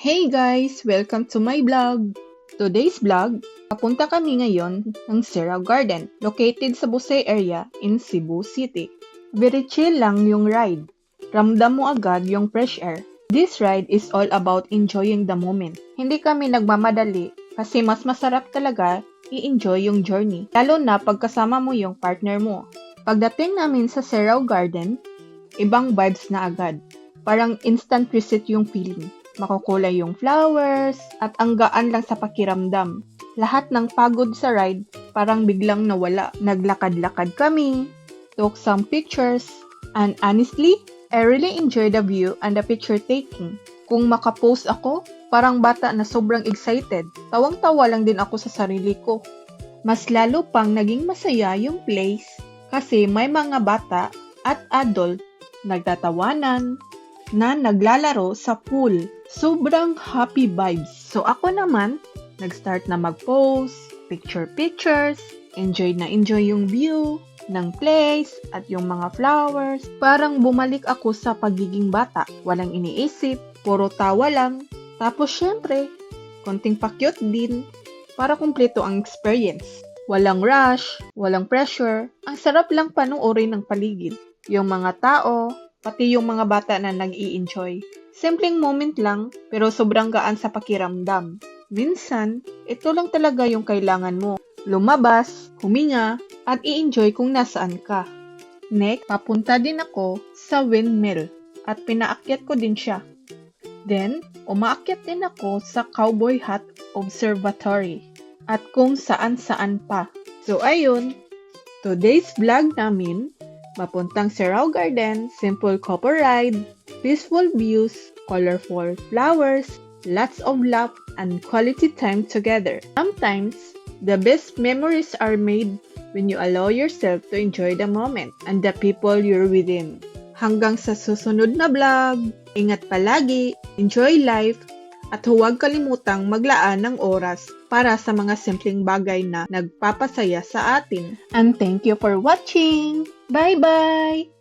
Hey guys! Welcome to my vlog! Today's vlog, papunta kami ngayon ng Serao Garden, located sa Busay area in Cebu City. Very chill lang yung ride. Ramdam mo agad yung fresh air. This ride is all about enjoying the moment. Hindi kami nagmamadali kasi mas masarap talaga i-enjoy yung journey, lalo na pagkasama mo yung partner mo. Pagdating namin sa Serao Garden, ibang vibes na agad. Parang instant reset yung feeling. Makukulay yung flowers, at ang gaan lang sa pakiramdam. Lahat ng pagod sa ride, parang biglang nawala. Naglakad-lakad kami, took some pictures, and honestly, I really enjoyed the view and the picture taking. Kung makapost ako, parang bata na sobrang excited. Tawang-tawa lang din ako sa sarili ko. Mas lalo pang naging masaya yung place kasi may mga bata at adult nagtatawanan, na naglalaro sa pool. Sobrang happy vibes. So ako naman, nag-start na mag-post, pictures, enjoy yung view ng place at yung mga flowers. Parang bumalik ako sa pagiging bata. Walang iniisip, puro tawa lang. Tapos syempre, konting pakyut din para kumpleto ang experience. Walang rush, walang pressure. Ang sarap lang panoorin ng paligid. Yung mga tao, pati yung mga bata na nag-i-enjoy. Simpleng moment lang, pero sobrang gaan sa pakiramdam. Minsan, ito lang talaga yung kailangan mo. Lumabas, huminga, at i-enjoy kung nasaan ka. Next, papunta din ako sa windmill at pinaakyat ko din siya. Then, umaakyat din ako sa Cowboy Hat Observatory at kung saan-saan pa. So ayun, today's vlog namin, mapuntang Serao Garden, simple couple ride, peaceful views, colorful flowers, lots of love, and quality time together. Sometimes, the best memories are made when you allow yourself to enjoy the moment and the people you're within. Hanggang sa susunod na vlog, ingat palagi, enjoy life, at huwag kalimutang maglaan ng oras para sa mga simpleng bagay na nagpapasaya sa atin. And thank you for watching! Bye-bye!